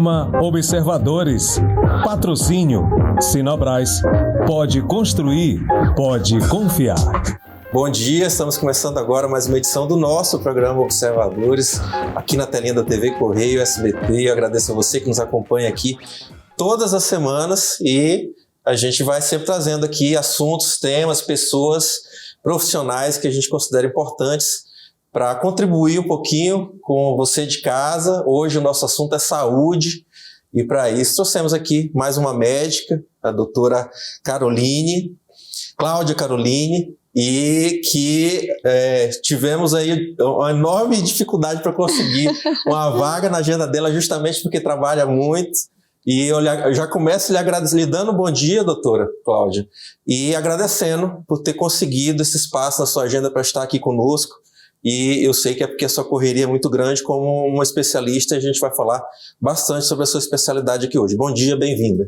Programa Observadores. Patrocínio Sinobras. Pode construir, pode confiar. Bom dia, estamos começando agora mais uma edição do nosso programa Observadores, aqui na telinha da TV Correio SBT. Eu agradeço a você que nos acompanha aqui todas as semanas e a gente vai sempre trazendo aqui assuntos, temas, pessoas, profissionais que a gente considera importantes para contribuir um pouquinho com você de casa. Hoje o nosso assunto é saúde e para isso trouxemos aqui mais uma médica, a doutora Cláudia Caroline, e que tivemos aí uma enorme dificuldade para conseguir uma vaga na agenda dela, justamente porque trabalha muito. E eu já começo lhe dando um bom dia, doutora Cláudia, e agradecendo por ter conseguido esse espaço na sua agenda para estar aqui conosco. E eu sei que é porque a sua correria é muito grande como uma especialista, e a gente vai falar bastante sobre a sua especialidade aqui hoje. Bom dia, bem-vinda.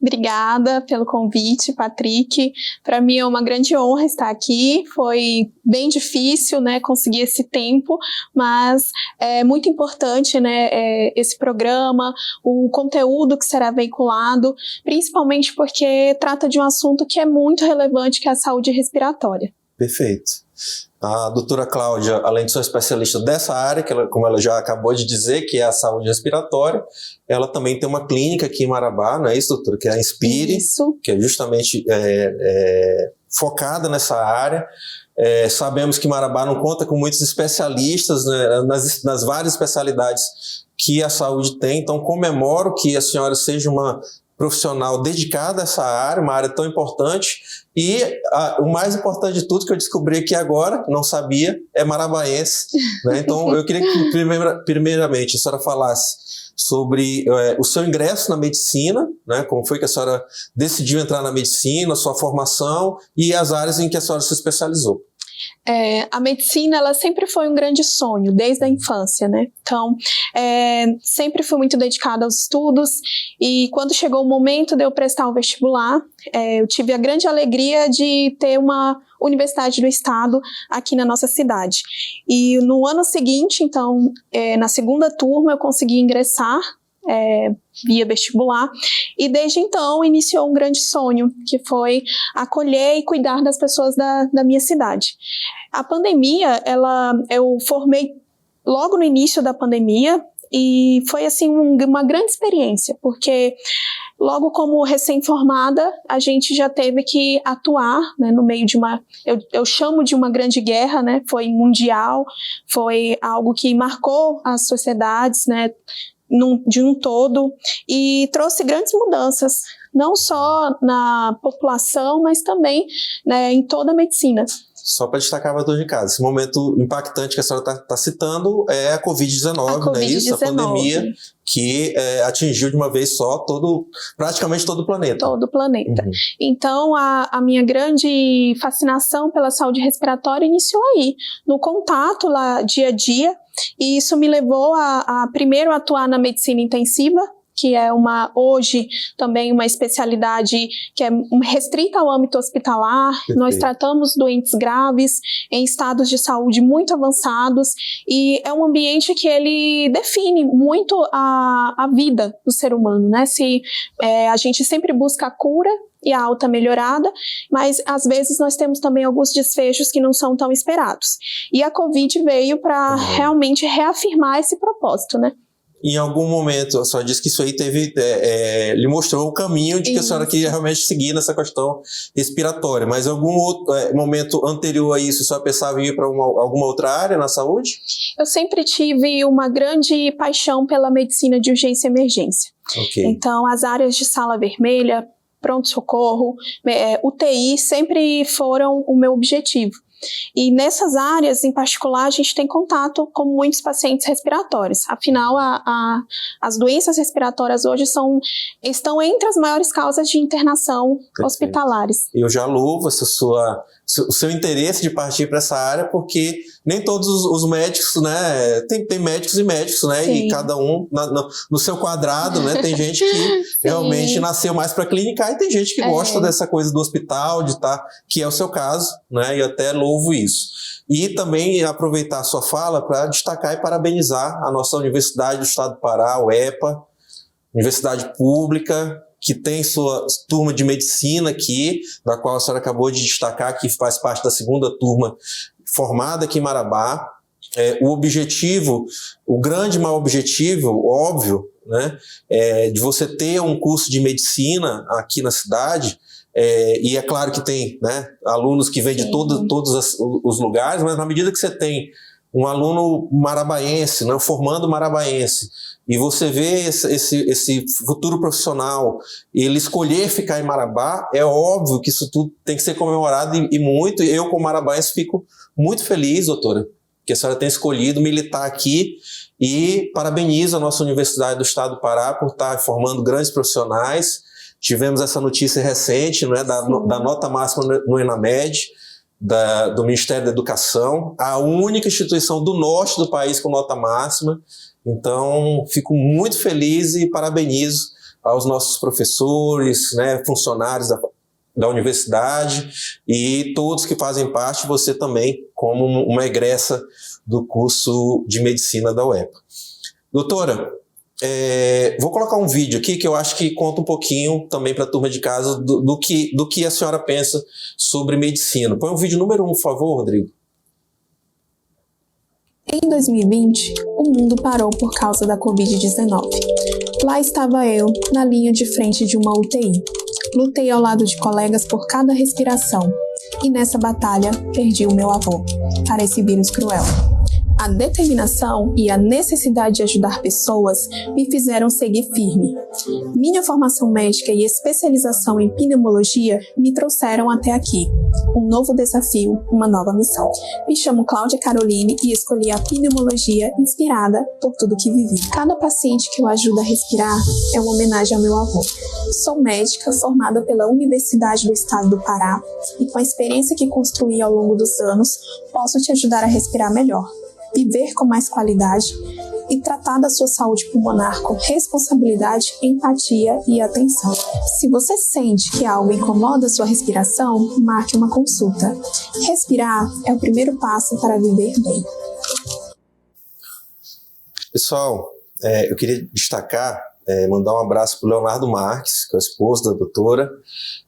Obrigada pelo convite, Patrick. Para mim é uma grande honra estar aqui. Foi bem difícil, né, conseguir esse tempo, mas é muito importante, né, esse programa, o conteúdo que será veiculado, principalmente porque trata de um assunto que é muito relevante, que é a saúde respiratória. Perfeito. A doutora Cláudia, além de ser especialista dessa área, como ela já acabou de dizer, que é a saúde respiratória, ela também tem uma clínica aqui em Marabá, não é isso, doutora? Que é a Inspire, isso, que é justamente focada nessa área. Sabemos que Marabá não conta com muitos especialistas, né, nas várias especialidades que a saúde tem, então comemoro que a senhora seja uma profissional dedicada a essa área, uma área tão importante. E o mais importante de tudo que eu descobri aqui agora, não sabia, é marabaense, né? Então eu queria que primeiramente a senhora falasse sobre o seu ingresso na medicina, né? Como foi que a senhora decidiu entrar na medicina, a sua formação e as áreas em que a senhora se especializou. A medicina, ela sempre foi um grande sonho, desde a infância, né? Então, sempre fui muito dedicada aos estudos e quando chegou o momento de eu prestar o vestibular, eu tive a grande alegria de ter uma universidade do estado aqui na nossa cidade. E no ano seguinte, então, na segunda turma, eu consegui ingressar via vestibular, e desde então iniciou um grande sonho, que foi acolher e cuidar das pessoas da minha cidade. A pandemia, eu formei logo no início da pandemia, e foi assim uma grande experiência, porque logo como recém-formada, a gente já teve que atuar, né, no meio de eu chamo de uma grande guerra, né, foi mundial, foi algo que marcou as sociedades, né, de um todo, e trouxe grandes mudanças, não só na população, mas também, né, em toda a medicina. Só para destacar para todos de casa, esse momento impactante que a senhora está citando é a Covid-19, não é isso? A pandemia que atingiu de uma vez só praticamente todo o planeta. Todo o planeta. Uhum. Então, a minha grande fascinação pela saúde respiratória iniciou aí, no contato lá dia a dia, e isso me levou a primeiro atuar na medicina intensiva, que é hoje também uma especialidade que é restrita ao âmbito hospitalar. Perfeito. Nós tratamos doentes graves em estados de saúde muito avançados e é um ambiente que ele define muito a vida do ser humano, né? A gente sempre busca a cura e a alta melhorada, mas às vezes nós temos também alguns desfechos que não são tão esperados. E a Covid veio para realmente reafirmar esse propósito, né? Em algum momento, a senhora disse que isso aí lhe mostrou o caminho de que a senhora queria realmente seguir nessa questão respiratória, mas em algum outro momento anterior a isso, a senhora pensava em ir para alguma outra área na saúde? Eu sempre tive uma grande paixão pela medicina de urgência e emergência. Okay. Então, as áreas de sala vermelha, pronto-socorro, UTI sempre foram o meu objetivo. E nessas áreas, em particular, a gente tem contato com muitos pacientes respiratórios. Afinal, as doenças respiratórias hoje estão entre as maiores causas de internação hospitalares. Eu já louvo o seu interesse de partir para essa área, porque nem todos os médicos, né, tem médicos e médicos, né, e cada um no seu quadrado, né, tem gente que realmente nasceu mais para clinicar e tem gente que gosta dessa coisa do hospital, que é o seu caso, né, e eu até louvo isso. E também aproveitar a sua fala para destacar e parabenizar a nossa Universidade do Estado do Pará, o EPA, universidade pública, que tem sua turma de medicina aqui, da qual a senhora acabou de destacar, que faz parte da segunda turma formada aqui em Marabá. O objetivo, o grande maior objetivo, óbvio, né, de você ter um curso de medicina aqui na cidade, e é claro que tem, né, alunos que vêm de todos os lugares, mas na medida que você tem um aluno marabaense, né, formando marabaense, e você vê esse futuro profissional, ele escolher ficar em Marabá, é óbvio que isso tudo tem que ser comemorado e muito. Eu, como marabaense, fico muito feliz, doutora, que a senhora tenha escolhido militar aqui, e parabenizo a nossa Universidade do Estado do Pará por estar formando grandes profissionais. Tivemos essa notícia recente, né, da nota máxima no ENAMED, do Ministério da Educação, a única instituição do norte do país com nota máxima. Então, fico muito feliz e parabenizo aos nossos professores, né, funcionários da universidade e todos que fazem parte, você também, como uma egressa do curso de medicina da UEPA. Doutora, vou colocar um vídeo aqui que eu acho que conta um pouquinho também para a turma de casa do que a senhora pensa sobre medicina. Põe o vídeo número 1, por favor, Rodrigo. Em 2020, o mundo parou por causa da Covid-19. Lá estava eu, na linha de frente de uma UTI. Lutei ao lado de colegas por cada respiração, e nessa batalha perdi o meu avô para esse vírus cruel. A determinação e a necessidade de ajudar pessoas me fizeram seguir firme. Minha formação médica e especialização em pneumologia me trouxeram até aqui. Um novo desafio, uma nova missão. Me chamo Cláudia Caroline e escolhi a pneumologia inspirada por tudo que vivi. Cada paciente que eu ajudo a respirar é uma homenagem ao meu avô. Sou médica formada pela Universidade do Estado do Pará e com a experiência que construí ao longo dos anos, posso te ajudar a respirar melhor, viver com mais qualidade e tratar da sua saúde pulmonar com responsabilidade, empatia e atenção. Se você sente que algo incomoda a sua respiração, marque uma consulta. Respirar é o primeiro passo para viver bem. Pessoal, eu queria destacar, mandar um abraço para o Leonardo Marques, que é o esposo da doutora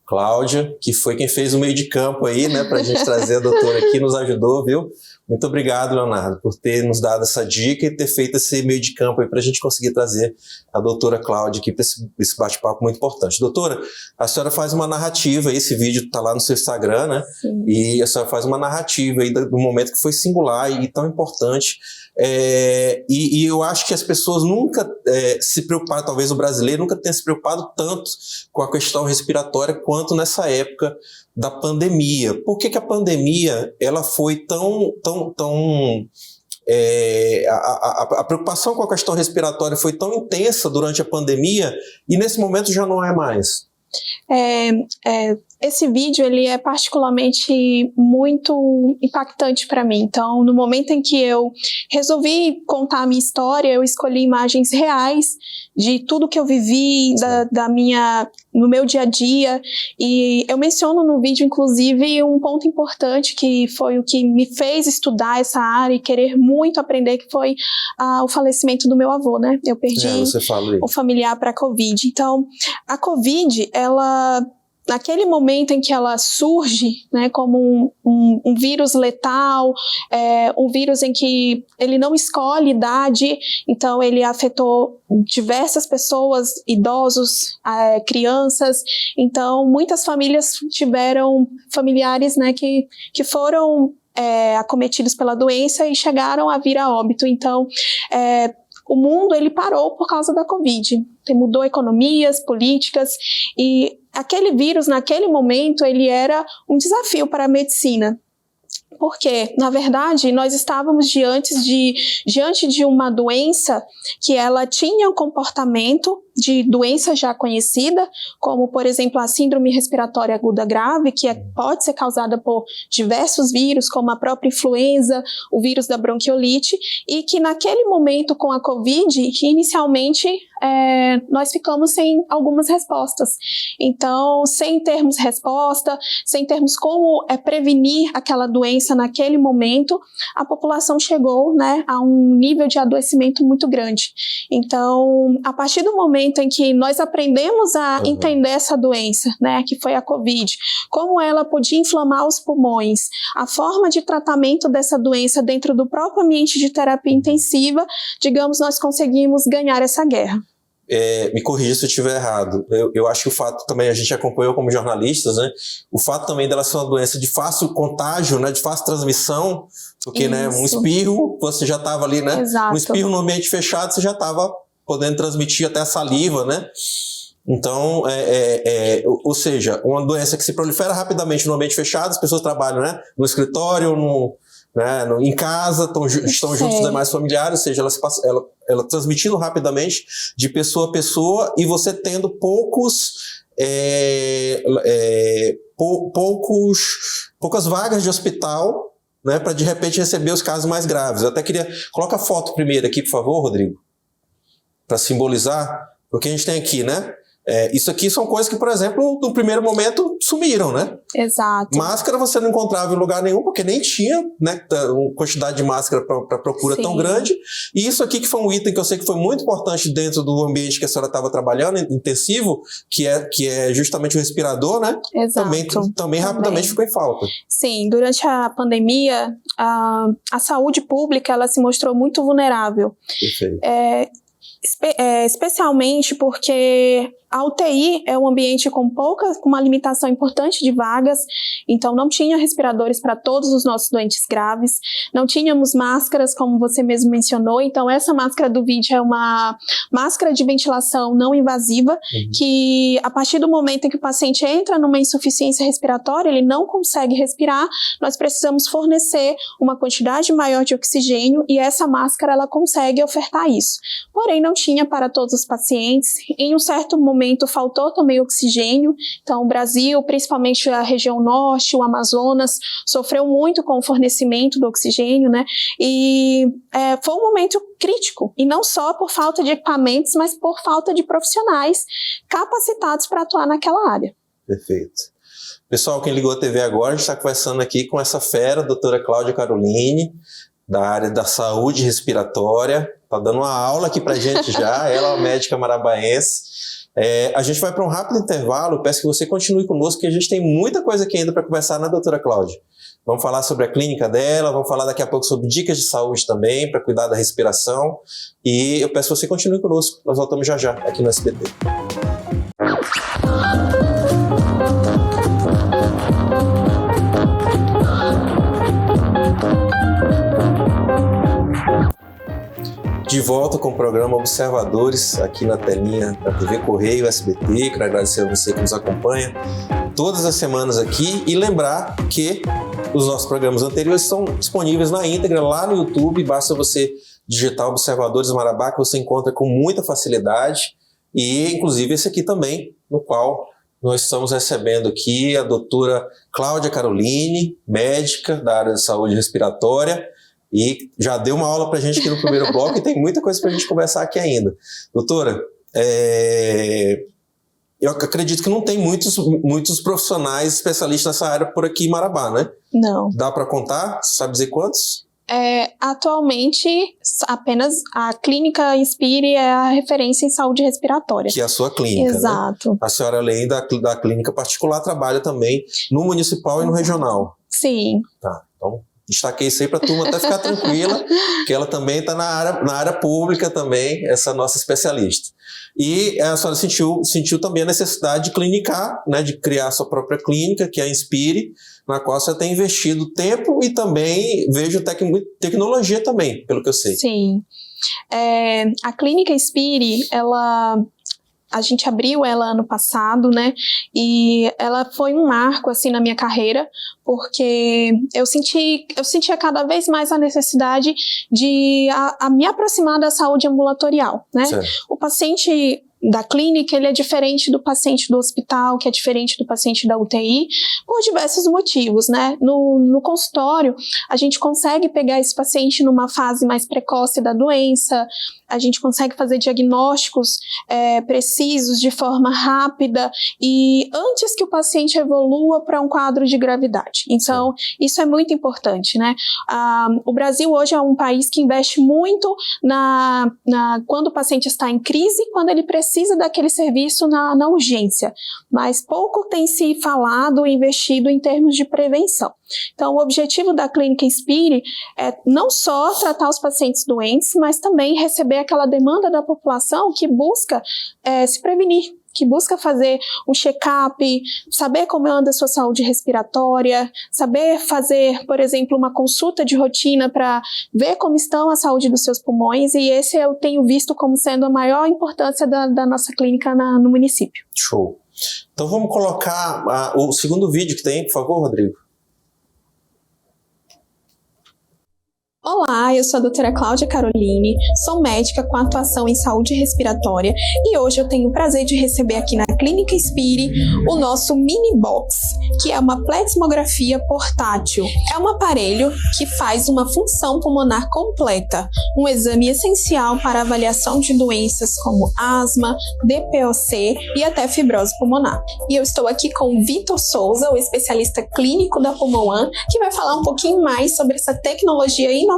Cláudia, que foi quem fez o meio de campo aí, né, para a gente trazer a doutora aqui, nos ajudou, viu? Muito obrigado, Leonardo, por ter nos dado essa dica e ter feito esse meio de campo aí para a gente conseguir trazer a doutora Cláudia aqui para esse bate-papo muito importante. Doutora, a senhora faz uma narrativa, esse vídeo está lá no seu Instagram, né? Sim. E a senhora faz uma narrativa aí do momento que foi singular e tão importante. E eu acho que as pessoas nunca se preocuparam, talvez o brasileiro nunca tenha se preocupado tanto com a questão respiratória quanto nessa época da pandemia. Por que a pandemia ela foi a preocupação com a questão respiratória foi tão intensa durante a pandemia e nesse momento já não é mais? Esse vídeo ele é particularmente muito impactante para mim. Então, no momento em que eu resolvi contar a minha história, eu escolhi imagens reais de tudo que eu vivi, no meu dia a dia, e eu menciono no vídeo, inclusive, um ponto importante que foi o que me fez estudar essa área e querer muito aprender, que foi o falecimento do meu avô, né? Eu perdi o familiar para a Covid. Então, a Covid, naquele momento em que ela surge, né, como um vírus letal, um vírus em que ele não escolhe idade, então ele afetou diversas pessoas, idosos, crianças, então muitas famílias tiveram familiares, né, que foram acometidos pela doença e chegaram a vir a óbito. Então, o mundo ele parou por causa da Covid, mudou economias, políticas, e aquele vírus, naquele momento, ele era um desafio para a medicina. Porque, na verdade, nós estávamos diante de uma doença que ela tinha um comportamento de doença já conhecida, como, por exemplo, a síndrome respiratória aguda grave, que pode ser causada por diversos vírus, como a própria influenza, o vírus da bronquiolite, e que naquele momento com a Covid, inicialmente, nós ficamos sem algumas respostas. Então, sem termos resposta, sem termos como prevenir aquela doença naquele momento, a população chegou, né, a um nível de adoecimento muito grande. Então, a partir do momento momento em que nós aprendemos a entender essa doença, né, que foi a Covid, como ela podia inflamar os pulmões, a forma de tratamento dessa doença dentro do próprio ambiente de terapia intensiva, digamos, nós conseguimos ganhar essa guerra. Me corrija se eu estiver errado. Eu acho que o fato também, a gente acompanhou como jornalistas, né? O fato também dela ser uma doença de fácil contágio, né? De fácil transmissão, porque né, um espirro, você já estava ali, né? Exato. Um espirro no ambiente fechado, você já estava podendo transmitir até a saliva, né? Então, ou seja, uma doença que se prolifera rapidamente no ambiente fechado, as pessoas trabalham, né? No escritório, em casa, estão juntos os demais familiares, ou seja, ela transmitindo rapidamente de pessoa a pessoa e você tendo poucas vagas de hospital, né, para de repente receber os casos mais graves. Eu até queria... Coloca a foto primeiro aqui, por favor, Rodrigo, para simbolizar o que a gente tem aqui, né? Isso aqui são coisas que, por exemplo, no primeiro momento sumiram, né? Exato. Máscara você não encontrava em lugar nenhum, porque nem tinha, né, uma quantidade de máscara para procura tão grande. E isso aqui que foi um item que eu sei que foi muito importante dentro do ambiente que a senhora estava trabalhando, intensivo, que é justamente o respirador, né? Exato. Também rapidamente ficou em falta. Sim, durante a pandemia, a saúde pública ela se mostrou muito vulnerável. Perfeito. Especialmente porque a UTI é um ambiente com uma limitação importante de vagas, então não tinha respiradores para todos os nossos doentes graves, não tínhamos máscaras, como você mesmo mencionou, então essa máscara do VID é uma máscara de ventilação não invasiva, que a partir do momento em que o paciente entra numa insuficiência respiratória, ele não consegue respirar, nós precisamos fornecer uma quantidade maior de oxigênio e essa máscara ela consegue ofertar isso. Porém, não tinha para todos os pacientes, em um certo momento faltou também oxigênio, então o Brasil, principalmente a região norte, o Amazonas, sofreu muito com o fornecimento do oxigênio, né? E foi um momento crítico, e não só por falta de equipamentos, mas por falta de profissionais capacitados para atuar naquela área. Perfeito. Pessoal, quem ligou a TV agora, a gente está conversando aqui com essa fera, a doutora Cláudia Caroline, da área da saúde respiratória, está dando uma aula aqui para a gente já, ela é uma médica marabaense. A gente vai para um rápido intervalo, peço que você continue conosco, que a gente tem muita coisa aqui ainda para conversar, né, doutora Cláudia? Vamos falar sobre a clínica dela, vamos falar daqui a pouco sobre dicas de saúde também, para cuidar da respiração, e eu peço que você continue conosco, nós voltamos já aqui no SBT. De volta com o programa Observadores, aqui na telinha da TV Correio SBT. Quero agradecer a você que nos acompanha todas as semanas aqui e lembrar que os nossos programas anteriores estão disponíveis na íntegra lá no YouTube. Basta você digitar Observadores Marabá, que você encontra com muita facilidade. E inclusive esse aqui também, no qual nós estamos recebendo aqui a doutora Cláudia Caroline, médica da área de saúde respiratória, e já deu uma aula para a gente aqui no primeiro bloco e tem muita coisa para a gente conversar aqui ainda. Doutora, eu acredito que não tem muitos profissionais especialistas nessa área por aqui em Marabá, né? Não. Dá para contar? Você sabe dizer quantos? Atualmente, apenas a Clínica Inspire é a referência em saúde respiratória. Que é a sua clínica, Exato. Né? A senhora, além da clínica particular, trabalha também no municipal e no regional. Sim. Tá, então destaquei isso aí para a turma até ficar tranquila, que ela também está na área pública também, essa nossa especialista. E a senhora sentiu também a necessidade de clinicar, né, de criar a sua própria clínica, que é a Inspire, na qual você tem investido tempo e também vejo tecnologia também, pelo que eu sei. Sim. A Clínica Inspire, a gente abriu ela ano passado, né, e ela foi um marco, assim, na minha carreira, porque eu sentia cada vez mais a necessidade de me aproximar da saúde ambulatorial, né. Certo. O paciente da clínica, ele é diferente do paciente do hospital, que é diferente do paciente da UTI, por diversos motivos, né? No consultório, a gente consegue pegar esse paciente numa fase mais precoce da doença, a gente consegue fazer diagnósticos precisos de forma rápida e antes que o paciente evolua para um quadro de gravidade. Então, isso é muito importante, né? O Brasil hoje é um país que investe muito quando o paciente está em crise, quando ele precisa precisa daquele serviço na urgência, mas pouco tem se falado e investido em termos de prevenção. Então, o objetivo da Clínica Inspire é não só tratar os pacientes doentes, mas também receber aquela demanda da população que busca se prevenir, que busca fazer um check-up, saber como anda a sua saúde respiratória, saber fazer, por exemplo, uma consulta de rotina para ver como estão a saúde dos seus pulmões, e esse eu tenho visto como sendo a maior importância da nossa clínica no município. Show. Então vamos colocar o segundo vídeo que tem, por favor, Rodrigo. Olá, eu sou a doutora Cláudia Caroline, sou médica com atuação em saúde respiratória e hoje eu tenho o prazer de receber aqui na Clínica Inspire o nosso Mini Box, que é uma plexmografia portátil. É um aparelho que faz uma função pulmonar completa, um exame essencial para avaliação de doenças como asma, DPOC e até fibrose pulmonar. E eu estou aqui com o Vitor Souza, o especialista clínico da Pulmoan, que vai falar um pouquinho mais sobre essa tecnologia inovadora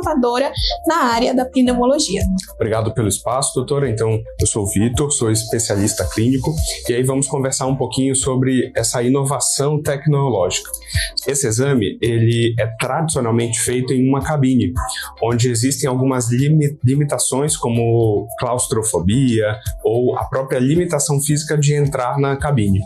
na área da pneumologia. Obrigado pelo espaço, doutora. Então, eu sou o Vitor, sou especialista clínico e aí vamos conversar um pouquinho sobre essa inovação tecnológica. Esse exame, ele é tradicionalmente feito em uma cabine, onde existem algumas limitações como claustrofobia ou a própria limitação física de entrar na cabine.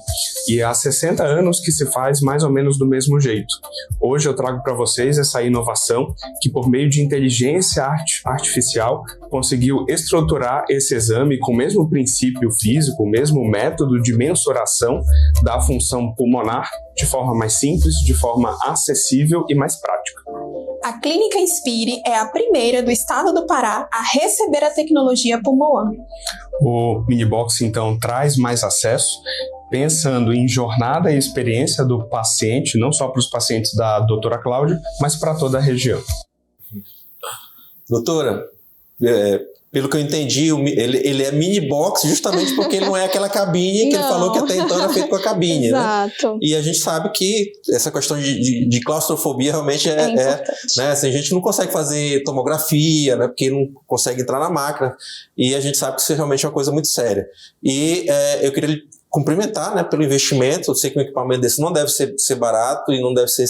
E há 60 anos que se faz mais ou menos do mesmo jeito. Hoje eu trago para vocês essa inovação que, por meio de inteligência artificial, conseguiu estruturar esse exame com o mesmo princípio físico, o mesmo método de mensuração da função pulmonar, de forma mais simples, de forma acessível e mais prática. A Clínica Inspire é a primeira do estado do Pará a receber a tecnologia Pulmoan. O Minibox, então, traz mais acesso, pensando em jornada e experiência do paciente, não só para os pacientes da doutora Cláudia, mas para toda a região. Doutora, pelo que eu entendi, ele é mini box justamente porque ele não é aquela cabine que ele falou que até então era feito com a cabine. Exato. Né? E a gente sabe que essa questão de claustrofobia realmente né, assim, a gente não consegue fazer tomografia, né, porque não consegue entrar na máquina, e a gente sabe que isso realmente é uma coisa muito séria. E eu queria cumprimentar, né, pelo investimento. Eu sei que um equipamento desse não deve ser barato e não deve ser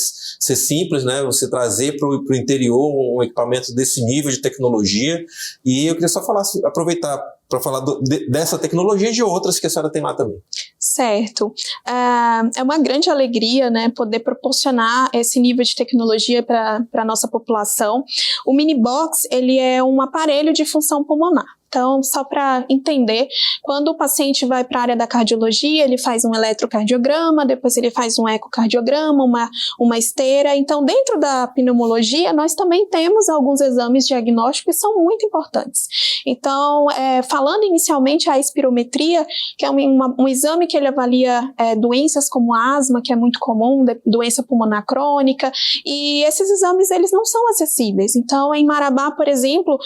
simples, né, você trazer para o interior um equipamento desse nível de tecnologia. E eu queria só aproveitar para falar dessa tecnologia e de outras que a senhora tem lá também. Certo. É uma grande alegria, né, poder proporcionar esse nível de tecnologia para a nossa população. O Minibox, ele é um aparelho de função pulmonar. Então, só para entender, quando o paciente vai para a área da cardiologia, ele faz um eletrocardiograma, depois ele faz um ecocardiograma, uma esteira. Então, dentro da pneumologia, nós também temos alguns exames diagnósticos que são muito importantes. Então, falando inicialmente a espirometria, que é um exame que ele avalia doenças como asma, que é muito comum, doença pulmonar crônica, e esses exames, eles não são acessíveis. Então, em Marabá, por exemplo,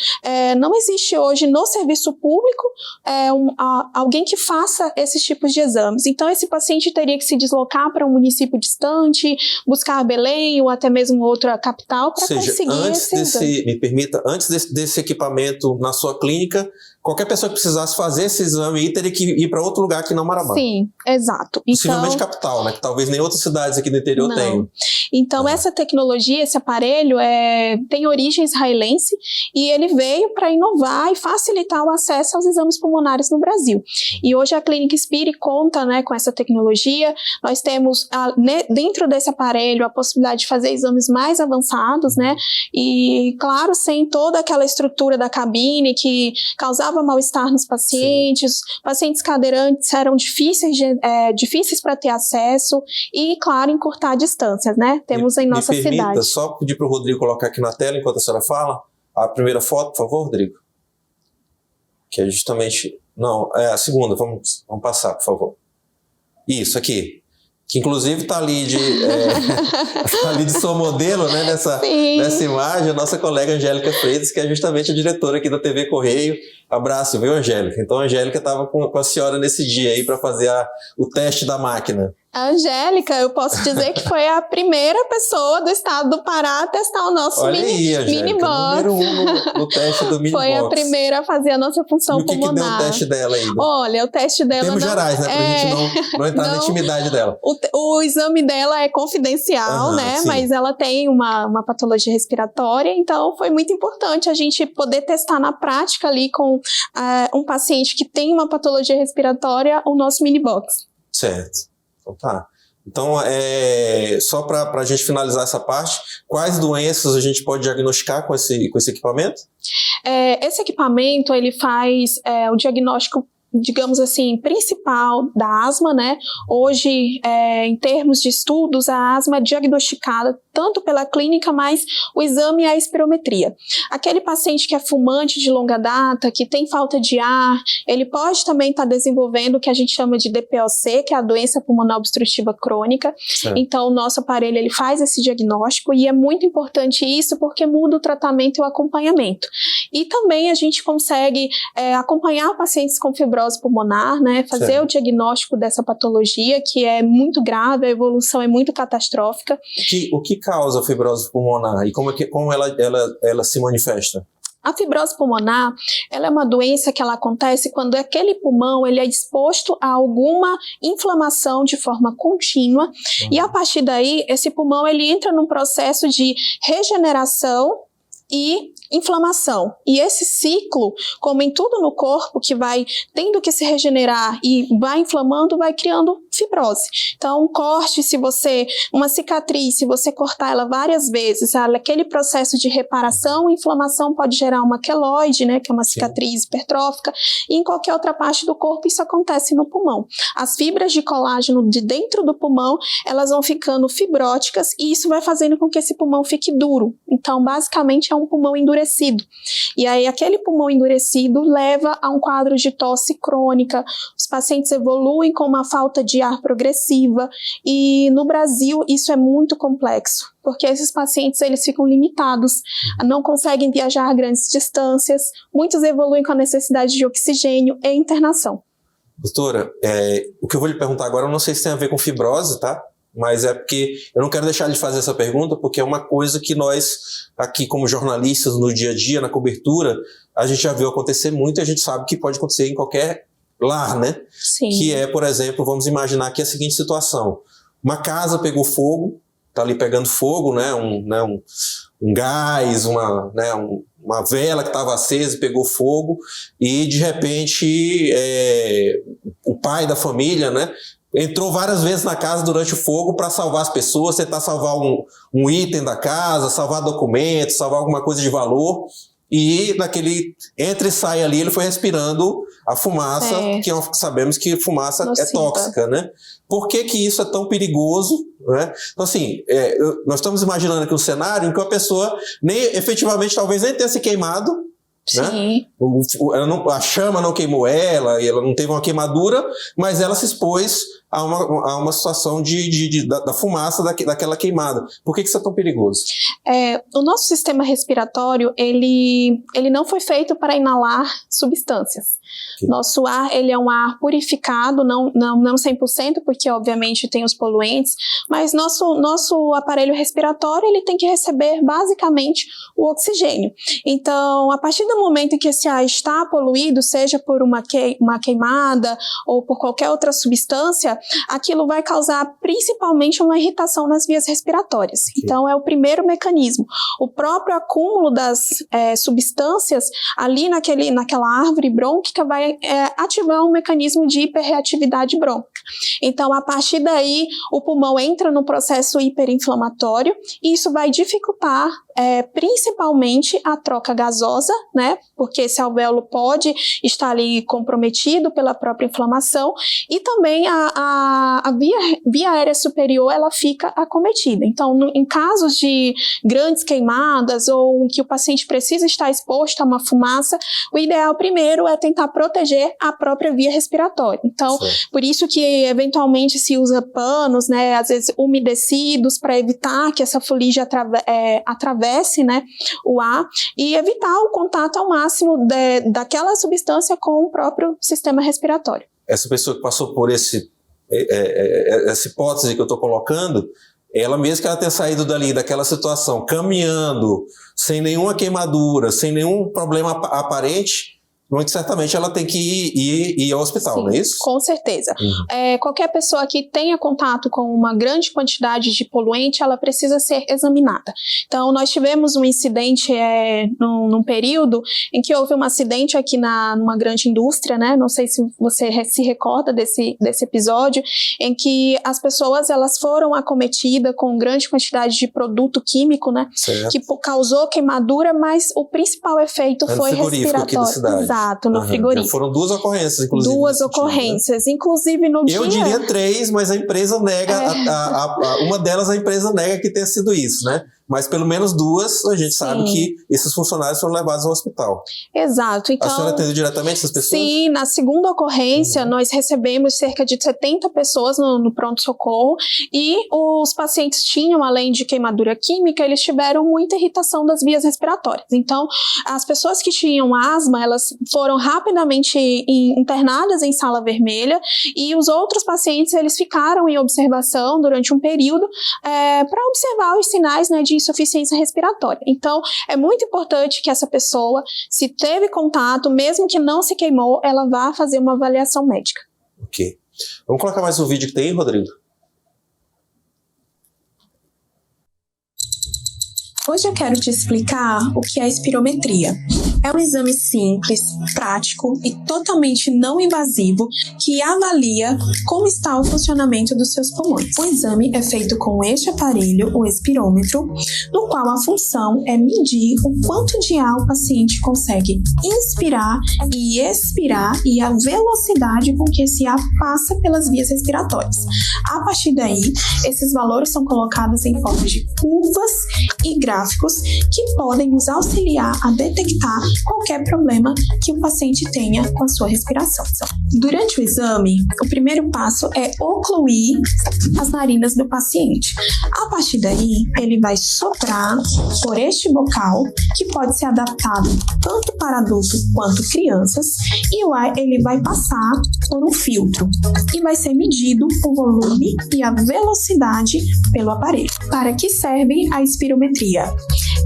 não existe hoje no serviço público alguém que faça esses tipos de exames. Então, esse paciente teria que se deslocar para um município distante, buscar Belém ou até mesmo outra capital para conseguir esse exame. Me permita, antes desse equipamento na sua clínica, qualquer pessoa que precisasse fazer esse exame aí teria que ir para outro lugar que não Marabá. Sim, exato. Possivelmente capital, né? Que talvez nem outras cidades aqui do interior tenham. Então, essa tecnologia, esse aparelho, tem origem israelense e ele veio para inovar e facilitar o acesso aos exames pulmonares no Brasil. E hoje a Clínica Inspire conta, né, com essa tecnologia. Nós temos dentro desse aparelho a possibilidade de fazer exames mais avançados, né? E, claro, sem toda aquela estrutura da cabine que causava mal-estar nos pacientes. Sim. Pacientes cadeirantes eram difíceis para ter acesso e, claro, encurtar distâncias, né? Temos em nossa cidade. Me permita só pedir para o Rodrigo colocar aqui na tela enquanto a senhora fala a primeira foto, por favor, Rodrigo. Que é justamente... Não, é a segunda. Vamos passar, por favor. Isso, aqui. Que inclusive está ali de sua modelo, né, nessa imagem, a nossa colega Angélica Freitas, que é justamente a diretora aqui da TV Correio. Abraço, viu, Angélica? Então a Angélica estava com a senhora nesse dia aí para fazer o teste da máquina. A Angélica, eu posso dizer que foi a primeira pessoa do estado do Pará a testar o nosso Olha aí, Angélica, mini-box. número 1 no teste do mini-box. Foi a primeira a fazer a nossa função pulmonar. E o que deu o teste dela ainda? Olha, o teste dela... Termos gerais, né? Pra gente não entrar na intimidade dela. O exame dela é confidencial, né? Sim. Mas ela tem uma patologia respiratória, então foi muito importante a gente poder testar na prática ali com um paciente que tem uma patologia respiratória o nosso mini-box. Certo. Então tá. Então, só para a gente finalizar essa parte, quais doenças a gente pode diagnosticar com esse equipamento? Esse equipamento, ele faz o diagnóstico, digamos assim, principal da asma, né? Hoje, em termos de estudos, a asma é diagnosticada tanto pela clínica, mas o exame é a espirometria. Aquele paciente que é fumante de longa data, que tem falta de ar, ele pode também estar desenvolvendo o que a gente chama de DPOC, que é a doença pulmonar obstrutiva crônica. Certo. Então, o nosso aparelho, ele faz esse diagnóstico e é muito importante isso porque muda o tratamento e o acompanhamento. E também a gente consegue acompanhar pacientes com fibrose pulmonar, né? Fazer certo. O diagnóstico dessa patologia, que é muito grave, a evolução é muito catastrófica. O que causa a fibrose pulmonar e como ela se manifesta? A fibrose pulmonar, ela é uma doença que ela acontece quando aquele pulmão ele é exposto a alguma inflamação de forma contínua e a partir daí esse pulmão ele entra num processo de regeneração e inflamação. E esse ciclo, como em tudo no corpo, que vai tendo que se regenerar e vai inflamando, vai criando fibrose. Então, um corte, uma cicatriz, se você cortar ela várias vezes, aquele processo de reparação, inflamação pode gerar uma queloide, né, que é uma cicatriz hipertrófica, e em qualquer outra parte do corpo isso acontece no pulmão. As fibras de colágeno de dentro do pulmão, elas vão ficando fibróticas e isso vai fazendo com que esse pulmão fique duro. Então, basicamente, é um pulmão endurecido. E aí, aquele pulmão endurecido leva a um quadro de tosse crônica. Os pacientes evoluem com uma falta de ar progressiva e no Brasil isso é muito complexo, porque esses pacientes eles ficam limitados, não conseguem viajar grandes distâncias, muitos evoluem com a necessidade de oxigênio e internação. Doutora, o que eu vou lhe perguntar agora, eu não sei se tem a ver com fibrose, tá? Mas é porque eu não quero deixar de fazer essa pergunta, porque é uma coisa que nós, aqui como jornalistas, no dia a dia, na cobertura, a gente já viu acontecer muito e a gente sabe que pode acontecer em qualquer lar, né? Sim. Que é, por exemplo, vamos imaginar aqui a seguinte situação. Uma casa pegou fogo, tá ali pegando fogo, né? Um gás, uma vela que estava acesa e pegou fogo e, de repente, o pai da família, né? Entrou várias vezes na casa durante o fogo para salvar as pessoas, tentar salvar um item da casa, salvar documentos, salvar alguma coisa de valor. E naquele entra e sai ali, ele foi respirando a fumaça, que sabemos que fumaça nociva. É tóxica, né? Por que isso é tão perigoso? Né? Então, assim, nós estamos imaginando aqui um cenário em que a pessoa efetivamente talvez nem tenha se queimado, né? A chama não queimou ela, e ela não teve uma queimadura, mas ela se expôs a uma situação da fumaça daquela queimada. Por que isso é tão perigoso? O nosso sistema respiratório, ele não foi feito para inalar substâncias. Okay. Nosso ar, ele é um ar purificado, não 100%, porque obviamente tem os poluentes, mas nosso aparelho respiratório, ele tem que receber basicamente o oxigênio. Então, a partir do momento em que esse ar está poluído, seja por uma queimada ou por qualquer outra substância, aquilo vai causar principalmente uma irritação nas vias respiratórias. Okay. Então, é o primeiro mecanismo. O próprio acúmulo das substâncias ali naquela árvore brônquica vai ativar um mecanismo de hiperreatividade brônquica. Então, a partir daí, o pulmão entra no processo hiperinflamatório e isso vai dificultar principalmente a troca gasosa, né? Porque esse alvéolo pode estar ali comprometido pela própria inflamação e também a via aérea superior ela fica acometida. Então, em casos de grandes queimadas ou que o paciente precisa estar exposto a uma fumaça, o ideal primeiro é tentar proteger a própria via respiratória. Então, por isso que eventualmente se usa panos, né? Às vezes umedecidos para evitar que essa fuligem atravesse, né, o ar e evitar o contato ao máximo daquela substância com o próprio sistema respiratório. Essa pessoa que passou por esse essa hipótese que eu estou colocando, ela mesmo que ela tenha saído daquela situação, caminhando, sem nenhuma queimadura, sem nenhum problema aparente, muito certamente ela tem que ir ao hospital, Sim, não é isso? Com certeza. Qualquer pessoa que tenha contato com uma grande quantidade de poluente, ela precisa ser examinada. Então, nós tivemos um incidente num período em que houve um acidente aqui numa grande indústria, né? Não sei se você se recorda desse episódio, em que as pessoas elas foram acometidas com grande quantidade de produto químico, né? Certo. Que causou queimadura, mas o principal efeito foi respiratório. Aqui da cidade. Exato, no frigorífico. Foram 2 ocorrências, inclusive. 2 ocorrências, inclusive no dia... Eu diria 3, mas a empresa nega, uma delas a empresa nega que tenha sido isso, né? Mas pelo menos 2 a gente sabe que esses funcionários foram levados ao hospital. Exato. Então, a senhora atendeu diretamente essas pessoas? Sim, na segunda ocorrência nós recebemos cerca de 70 pessoas no pronto-socorro e os pacientes tinham, além de queimadura química, eles tiveram muita irritação das vias respiratórias. Então, as pessoas que tinham asma, elas foram rapidamente internadas em sala vermelha e os outros pacientes, eles ficaram em observação durante um período para observar os sinais, né, de insuficiência respiratória. Então, é muito importante que essa pessoa, se teve contato, mesmo que não se queimou, ela vá fazer uma avaliação médica. Ok. Vamos colocar mais um vídeo que tem aí, Rodrigo? Hoje eu quero te explicar o que é a espirometria. É um exame simples, prático e totalmente não invasivo que avalia como está o funcionamento dos seus pulmões. O exame é feito com este aparelho, o espirômetro, no qual a função é medir o quanto de ar o paciente consegue inspirar e expirar e a velocidade com que esse ar passa pelas vias respiratórias. A partir daí, esses valores são colocados em forma de curvas e gráficos que podem nos auxiliar a detectar qualquer problema que o paciente tenha com a sua respiração. Durante o exame, o primeiro passo é ocluir as narinas do paciente. A partir daí, ele vai soprar por este bocal, que pode ser adaptado tanto para adultos quanto crianças, e o ar ele vai passar por um filtro e vai ser medido o volume e a velocidade pelo aparelho. Para que serve a espirometria?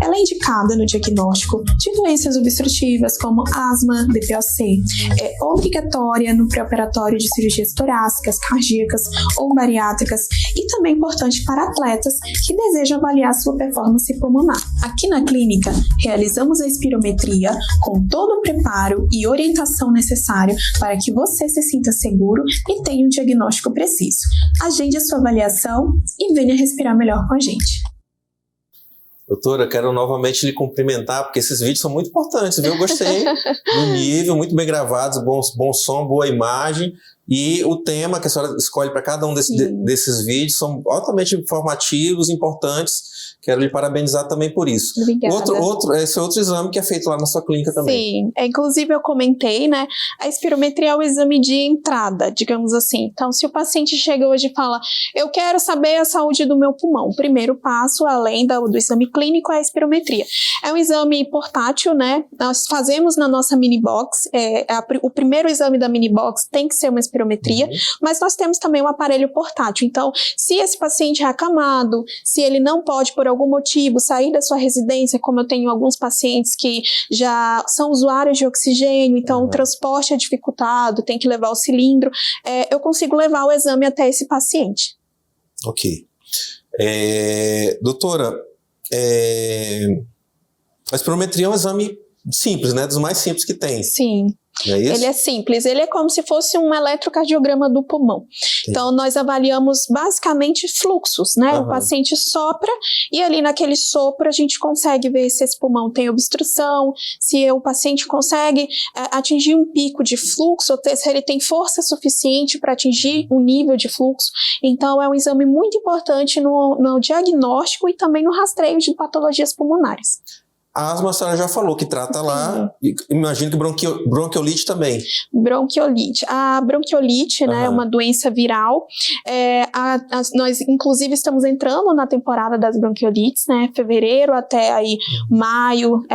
Ela é indicada no diagnóstico de doenças obstrutivas como asma, DPOC. É obrigatória no pré-operatório de cirurgias torácicas, cardíacas ou bariátricas e também importante para atletas que desejam avaliar sua performance pulmonar. Aqui na clínica, realizamos a espirometria com todo o preparo e orientação necessário para que você se sinta seguro e tenha um diagnóstico preciso. Agende a sua avaliação e venha respirar melhor com a gente. Doutora, eu quero novamente lhe cumprimentar, porque esses vídeos são muito importantes, viu? Eu gostei do nível, muito bem gravados, bom som, boa imagem. E o tema que a senhora escolhe para cada um desses vídeos são altamente informativos, importantes. Quero lhe parabenizar também por isso. Obrigada. Esse é outro exame que é feito lá na sua clínica também. Sim, inclusive eu comentei, né? A espirometria é o exame de entrada, digamos assim. Então, se o paciente chega hoje e fala, eu quero saber a saúde do meu pulmão, o primeiro passo, além do exame clínico, é a espirometria. É um exame portátil, né? Nós fazemos na nossa mini box. O primeiro exame da mini box tem que ser uma espirometria, mas nós temos também um aparelho portátil. Então, se esse paciente é acamado, se ele não pode, por algum motivo, sair da sua residência, como eu tenho alguns pacientes que já são usuários de oxigênio, então o transporte é dificultado, tem que levar o cilindro, eu consigo levar o exame até esse paciente. Ok. Doutora, a espirometria é um exame simples, né? Dos mais simples que tem. Sim. Não é isso? Ele é simples, ele é como se fosse um eletrocardiograma do pulmão. Sim. Então, nós avaliamos basicamente fluxos, né? O paciente sopra e ali naquele sopro a gente consegue ver se esse pulmão tem obstrução, se o paciente consegue atingir um pico de fluxo, ou se ele tem força suficiente para atingir um nível de fluxo. Então, é um exame muito importante no diagnóstico e também no rastreio de patologias pulmonares. A asma a senhora já falou que trata lá, imagino que bronquiolite também. Bronquiolite. A bronquiolite, né, é uma doença viral. Nós, inclusive, estamos entrando na temporada das bronquiolites, né, fevereiro até aí maio.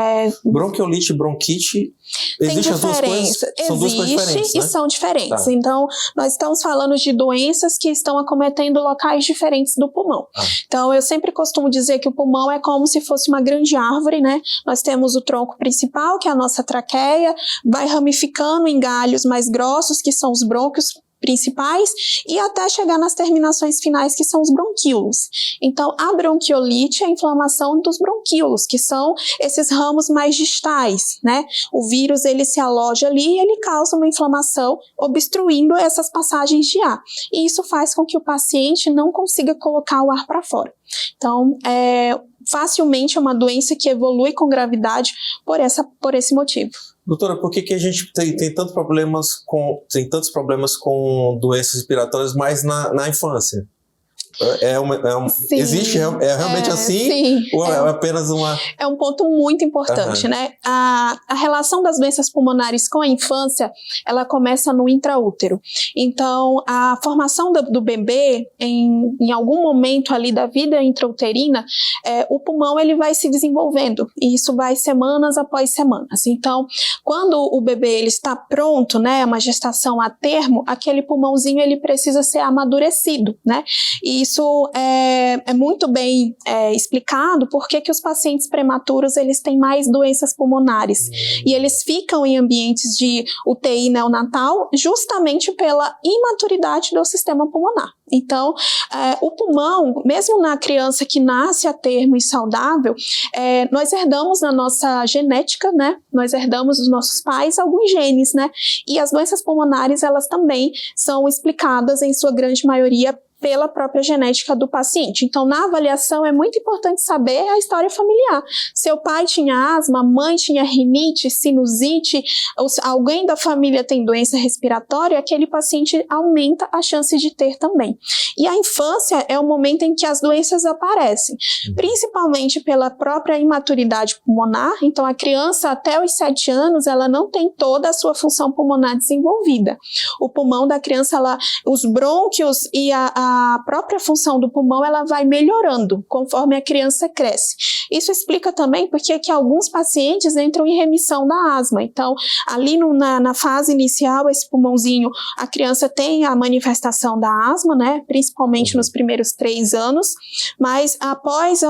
Bronquiolite e bronquite Existem as duas coisas? São duas coisas diferentes, e né? são diferentes. Tá. Então, nós estamos falando de doenças que estão acometendo locais diferentes do pulmão. Então, eu sempre costumo dizer que o pulmão é como se fosse uma grande árvore, né? Nós temos o tronco principal, que é a nossa traqueia, vai ramificando em galhos mais grossos, que são os brônquios principais, e até chegar nas terminações finais, que são os bronquíolos. Então, a bronquiolite é a inflamação dos bronquíolos, que são esses ramos mais distais, né? O vírus, ele se aloja ali e ele causa uma inflamação, obstruindo essas passagens de ar. E isso faz com que o paciente não consiga colocar o ar para fora. Então, facilmente é uma doença que evolui com gravidade por esse motivo. Doutora, por que a gente tem tantos problemas com doenças respiratórias mais na infância? Existe realmente assim? Sim, ou é apenas uma... É um ponto muito importante, né? A relação das doenças pulmonares com a infância, ela começa no intraútero. Então, a formação do bebê, em algum momento ali da vida intrauterina, o pulmão ele vai se desenvolvendo, e isso vai semanas após semanas. Então, quando o bebê ele está pronto, né, uma gestação a termo, aquele pulmãozinho ele precisa ser amadurecido, né? E isso é muito bem explicado porque que os pacientes prematuros eles têm mais doenças pulmonares e eles ficam em ambientes de UTI neonatal justamente pela imaturidade do sistema pulmonar. Então, o pulmão, mesmo na criança que nasce a termo e saudável, nós herdamos na nossa genética, né? Nós herdamos dos nossos pais alguns genes, né? E as doenças pulmonares, elas também são explicadas, em sua grande maioria, pela própria genética do paciente. Então, na avaliação, é muito importante saber a história familiar. Seu pai tinha asma, a mãe tinha rinite, sinusite, alguém da família tem doença respiratória, aquele paciente aumenta a chance de ter também. E a infância é o momento em que as doenças aparecem, principalmente pela própria imaturidade pulmonar. Então, a criança até os 7 anos, ela não tem toda a sua função pulmonar desenvolvida. O pulmão da criança, os brônquios e a própria função do pulmão ela vai melhorando conforme a criança cresce. Isso explica também porque que alguns pacientes entram em remissão da asma. Então, ali na fase inicial, esse pulmãozinho, a criança tem a manifestação da asma, né? Principalmente nos primeiros 3 anos, mas após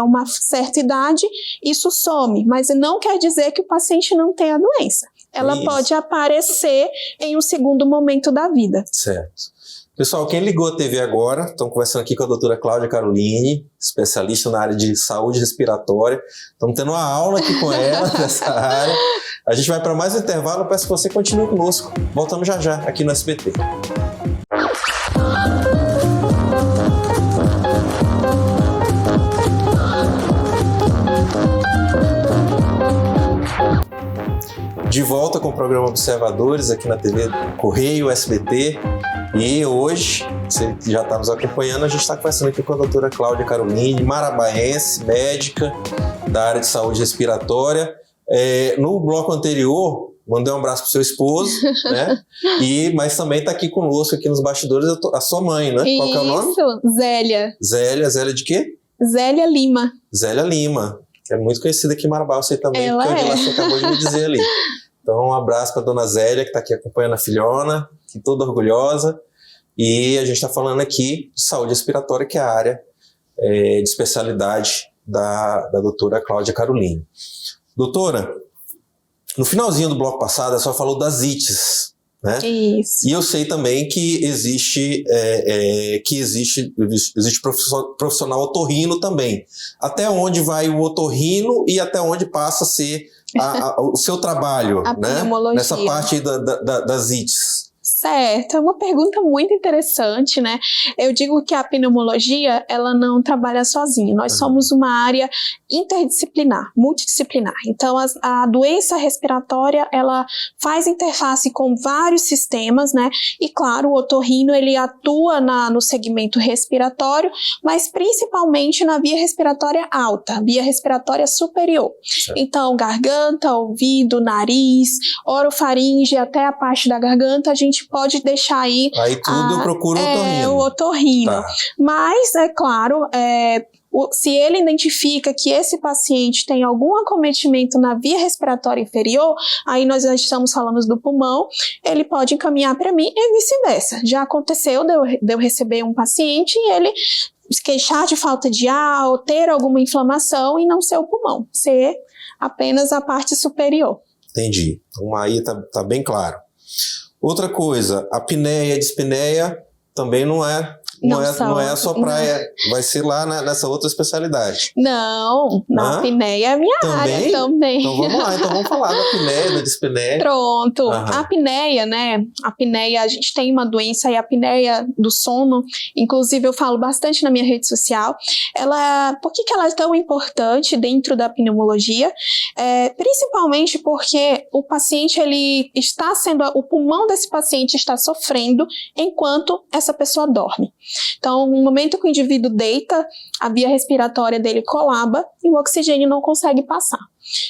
uma certa idade, isso some. Mas não quer dizer que o paciente não tenha a doença. Ela pode aparecer em um segundo momento da vida. Certo. Pessoal, quem ligou a TV agora, estamos conversando aqui com a doutora Cláudia Caroline, especialista na área de saúde respiratória. Estamos tendo uma aula aqui com ela nessa área. A gente vai para mais um intervalo, peço que você continue conosco. Voltamos já já aqui no SBT. De volta com o programa Observadores aqui na TV Correio SBT. E hoje, você já está nos acompanhando, a gente está conversando aqui com a doutora Cláudia Caroline, marabaense, médica da área de saúde respiratória. No bloco anterior, mandei um abraço para o seu esposo, né? Mas também está aqui conosco, aqui nos bastidores, a sua mãe, né? Qual que é o nome? Isso, Zélia. Zélia de quê? Zélia Lima. Zélia Lima, que é muito conhecida aqui em Marabá, você também, ela porque você acabou de me dizer ali. Então, um abraço para a dona Zélia, que está aqui acompanhando a filhona, que toda orgulhosa. E a gente está falando aqui de saúde respiratória, que é a área de especialidade da doutora Cláudia Caroline. Doutora, no finalzinho do bloco passado, a senhora falou das ites, né? Isso. E eu sei também que existe profissional otorrino também. Até onde vai o otorrino e até onde passa a ser o seu trabalho, né? Nessa parte aí das ites. Certo, é uma pergunta muito interessante, né? Eu digo que a pneumologia, ela não trabalha sozinha. Nós somos uma área interdisciplinar, multidisciplinar. Então, a doença respiratória, ela faz interface com vários sistemas, né? E, claro, o otorrino, ele atua no segmento respiratório, mas principalmente na via respiratória alta, via respiratória superior. Certo. Então, garganta, ouvido, nariz, orofaringe, até a parte da garganta, a gente pode deixar aí... Aí tudo eu procuro o otorrino. O otorrino. Tá. Mas, é claro, se ele identifica que esse paciente tem algum acometimento na via respiratória inferior, aí nós já estamos falando do pulmão, ele pode encaminhar para mim e vice-versa. Já aconteceu de eu receber um paciente e ele se queixar de falta de ar ou ter alguma inflamação e não ser o pulmão, ser apenas a parte superior. Entendi. Então aí tá bem claro. Outra coisa, a apneia e a dispneia também não é a sua praia, vai ser lá nessa outra especialidade. Não, na apneia é a minha área também. Então vamos lá, vamos falar da apneia, da dispneia. Pronto, a apneia, né, a apneia, a gente tem uma doença aí, a apneia do sono, inclusive eu falo bastante na minha rede social, por que ela é tão importante dentro da pneumologia? Principalmente porque o paciente, o pulmão desse paciente está sofrendo enquanto essa pessoa dorme. Então, no momento que o indivíduo deita, a via respiratória dele colaba e o oxigênio não consegue passar.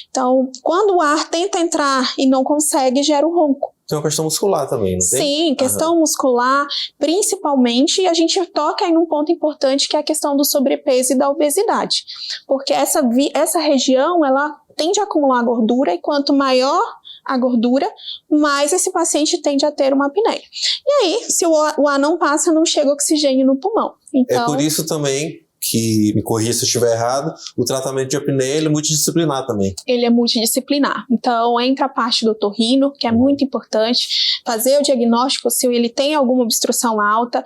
Então, quando o ar tenta entrar e não consegue, gera um ronco. Tem uma questão muscular também, não tem? Sim, questão muscular, principalmente, e a gente toca aí num ponto importante que é a questão do sobrepeso e da obesidade. Porque essa região, ela tende a acumular gordura e quanto maior a gordura, mais esse paciente tende a ter uma apneia. E aí, se o ar não passa, não chega oxigênio no pulmão. Então, é por isso também que, me corrija se eu estiver errado, o tratamento de apneia ele é multidisciplinar também. Ele é multidisciplinar. Então, entra a parte do otorrino, que é muito importante, fazer o diagnóstico se ele tem alguma obstrução alta.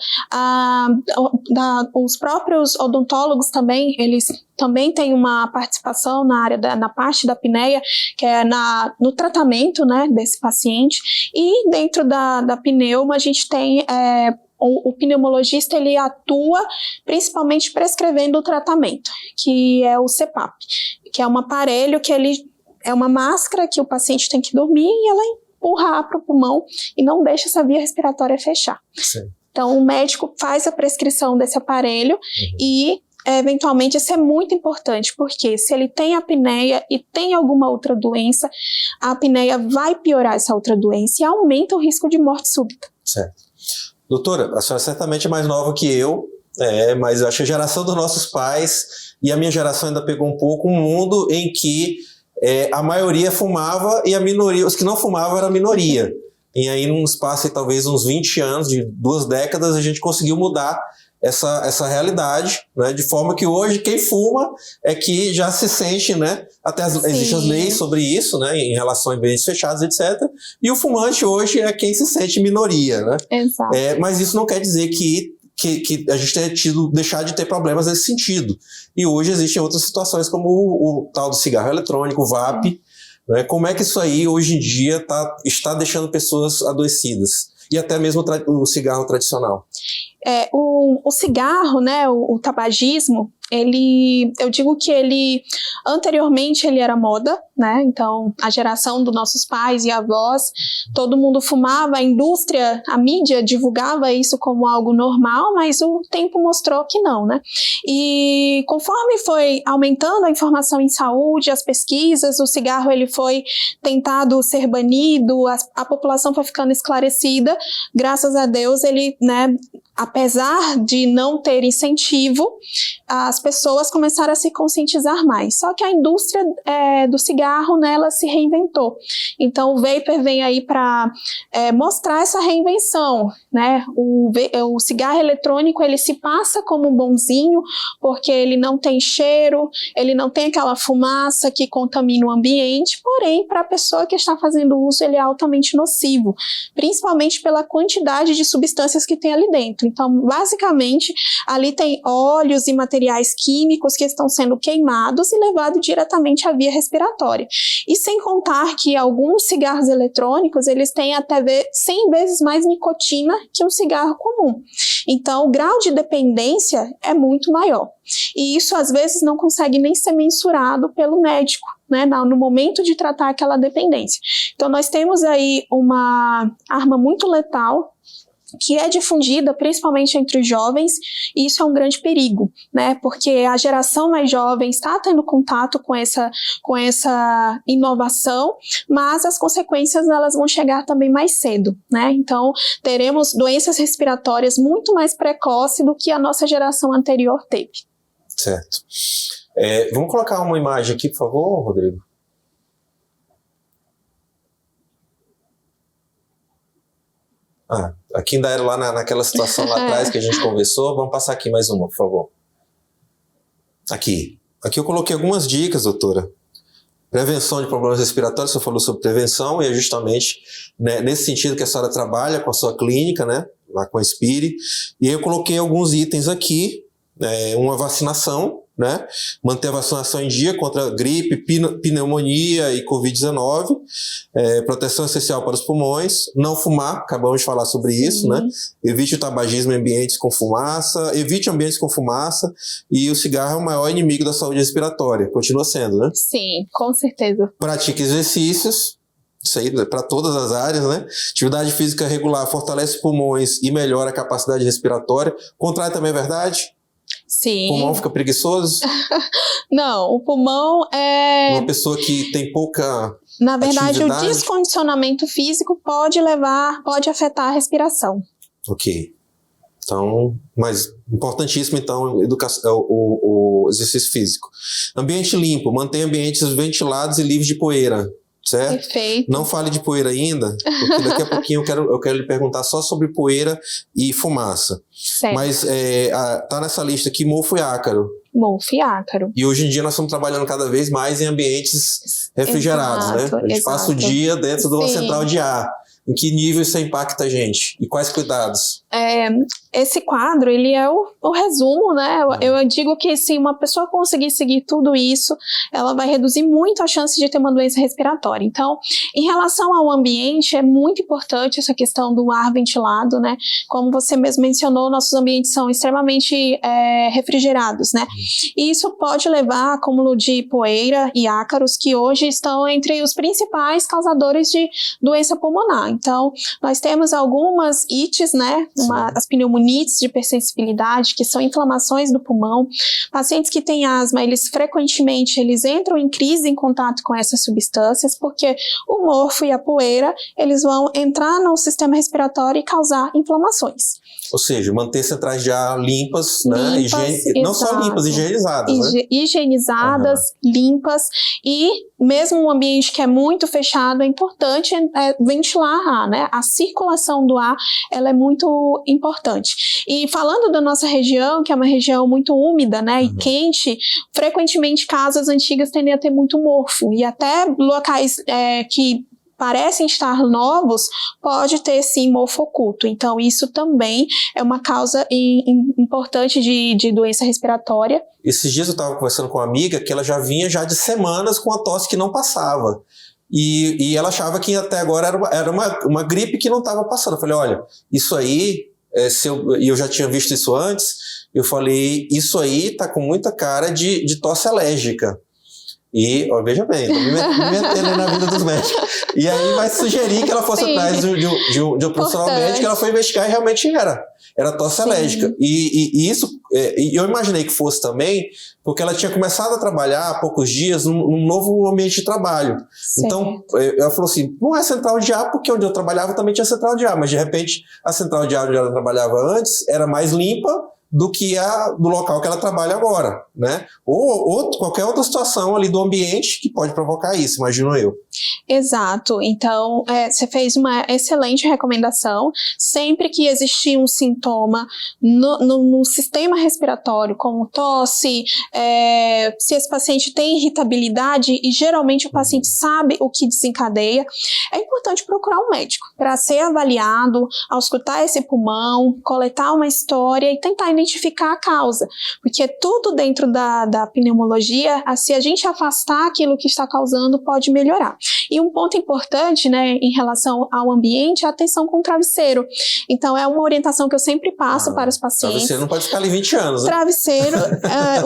Os próprios odontólogos também, eles também têm uma participação na parte da apneia, que é no tratamento, né, desse paciente. E dentro da pneuma, a gente tem o pneumologista, ele atua principalmente prescrevendo o tratamento, que é o CPAP, que é um aparelho que é uma máscara que o paciente tem que dormir e ela empurra para o pulmão e não deixa essa via respiratória fechar. Sim. Então, o médico faz a prescrição desse aparelho e eventualmente isso é muito importante, porque se ele tem apneia e tem alguma outra doença, a apneia vai piorar essa outra doença e aumenta o risco de morte súbita. Certo. Doutora, a senhora certamente é mais nova que eu, mas eu acho que a geração dos nossos pais e a minha geração ainda pegou um pouco um mundo em que a maioria fumava e a minoria, os que não fumavam era a minoria. E aí num espaço de talvez uns 20 anos, de 2 décadas, a gente conseguiu mudar essa realidade, né, de forma que hoje quem fuma é que já se sente, né, até existem as leis sobre isso, né, em relação a ambientes fechados, etc. E o fumante hoje é quem se sente minoria, né? Exato. Mas isso não quer dizer que a gente tenha deixado de ter problemas nesse sentido. E hoje existem outras situações como o tal do cigarro eletrônico, o VAP, né? Como é que isso aí hoje em dia está deixando pessoas adoecidas? E até mesmo o cigarro tradicional. O cigarro, né, o tabagismo, eu digo que anteriormente ele era moda, né, então a geração dos nossos pais e avós, todo mundo fumava, a indústria, a mídia divulgava isso como algo normal, mas o tempo mostrou que não, né, e conforme foi aumentando a informação em saúde, as pesquisas, o cigarro ele foi tentado ser banido, a população foi ficando esclarecida, graças a Deus ele, né, apesar de não ter incentivo, as pessoas começaram a se conscientizar mais. Só que a indústria do cigarro, né, ela se reinventou. Então, o vapor vem aí para mostrar essa reinvenção, né? O cigarro eletrônico, ele se passa como bonzinho, porque ele não tem cheiro, ele não tem aquela fumaça que contamina o ambiente, porém, para a pessoa que está fazendo uso, ele é altamente nocivo, principalmente pela quantidade de substâncias que tem ali dentro. Então, basicamente, ali tem óleos e materiais químicos que estão sendo queimados e levados diretamente à via respiratória. E sem contar que alguns cigarros eletrônicos, eles têm até 100 vezes mais nicotina que um cigarro comum. Então, o grau de dependência é muito maior. E isso, às vezes, não consegue nem ser mensurado pelo médico, né, no momento de tratar aquela dependência. Então, nós temos aí uma arma muito letal, que é difundida principalmente entre os jovens, e isso é um grande perigo, né, porque a geração mais jovem está tendo contato com essa inovação, mas as consequências elas vão chegar também mais cedo, né, então teremos doenças respiratórias muito mais precoces do que a nossa geração anterior teve. Certo. Vamos colocar uma imagem aqui, por favor, Rodrigo? Aqui ainda era lá naquela situação lá atrás que a gente conversou. Vamos passar aqui mais uma, por favor. Aqui eu coloquei algumas dicas, doutora. Prevenção de problemas respiratórios, você falou sobre prevenção, e é justamente, né, nesse sentido que a senhora trabalha com a sua clínica, né, lá com a Inspire. E aí eu coloquei alguns itens aqui, uma vacinação, né, manter a vacinação em dia contra gripe, pneumonia e Covid-19, proteção essencial para os pulmões, não fumar, acabamos de falar sobre isso, né, evite o tabagismo em ambientes com fumaça, evite ambientes com fumaça, e o cigarro é o maior inimigo da saúde respiratória, continua sendo, né? Sim, com certeza. Pratique exercícios, isso aí para todas as áreas, né? Atividade física regular fortalece pulmões e melhora a capacidade respiratória. O contrário também é verdade? Sim. O pulmão fica preguiçoso? Não, o pulmão é... Uma pessoa que tem pouca Na verdade, atividade... o descondicionamento físico pode afetar a respiração. Ok. Então, mas importantíssimo, então, o exercício físico. Ambiente limpo, mantenha ambientes ventilados e livres de poeira. Certo? Perfeito. Não fale de poeira ainda, porque daqui a pouquinho eu quero lhe perguntar só sobre poeira e fumaça. Certo. Mas tá nessa lista aqui mofo e ácaro. Mofo e ácaro. E hoje em dia nós estamos trabalhando cada vez mais em ambientes refrigerados, né? A gente passa o dia dentro de uma central de ar. Em que nível isso impacta a gente? E quais cuidados? Esse quadro, ele é o resumo, né? Eu digo que se uma pessoa conseguir seguir tudo isso, ela vai reduzir muito a chance de ter uma doença respiratória. Então, em relação ao ambiente, é muito importante essa questão do ar ventilado, né? Como você mesmo mencionou, nossos ambientes são extremamente refrigerados, né? E isso pode levar a acúmulo de poeira e ácaros, que hoje estão entre os principais causadores de doença pulmonar. Então, nós temos algumas ites, né? As pneumonites de hipersensibilidade, que são inflamações do pulmão. Pacientes que têm asma, frequentemente entram em crise em contato com essas substâncias, porque o mofo e a poeira, eles vão entrar no sistema respiratório e causar inflamações. Ou seja, manter centrais de ar limpas, né? Não só limpas, higienizadas, né? Higienizadas, limpas, e mesmo um ambiente que é muito fechado, é importante ventilar ar, né? A circulação do ar, ela é muito importante. E falando da nossa região, que é uma região muito úmida, né? E quente, frequentemente casas antigas tendem a ter muito mofo, e até locais que parecem estar novos, pode ter sim mofo oculto. Então isso também é uma causa importante de doença respiratória. Esses dias eu estava conversando com uma amiga que ela já vinha de semanas com a tosse que não passava. E ela achava que até agora era uma gripe que não estava passando. Eu falei, olha, isso aí, eu já tinha visto isso antes, eu falei, isso aí tá com muita cara de tosse alérgica. E, veja bem, estou me metendo na vida dos médicos. E aí vai sugerir que ela fosse atrás de um profissional médico, ela foi investigar e realmente era tosse alérgica. E isso, eu imaginei que fosse também, porque ela tinha começado a trabalhar há poucos dias num novo ambiente de trabalho. Sim. Então, ela falou assim, não é central de ar, porque onde eu trabalhava também tinha central de ar, mas de repente a central de ar onde ela trabalhava antes era mais limpa do que do local que ela trabalha agora, né? Ou qualquer outra situação ali do ambiente que pode provocar isso, imagino eu. Exato. Então, você fez uma excelente recomendação. Sempre que existir um sintoma no sistema respiratório, como tosse, se esse paciente tem irritabilidade, e geralmente o paciente sabe o que desencadeia, é importante procurar um médico para ser avaliado, auscultar esse pulmão, coletar uma história e tentar identificar a causa. Porque tudo dentro da pneumologia, se a gente afastar aquilo que está causando, pode melhorar. E um ponto importante, né, em relação ao ambiente, é a atenção com o travesseiro. Então, é uma orientação que eu sempre passo para os pacientes. Travesseiro não pode ficar ali 20 anos, né? Travesseiro,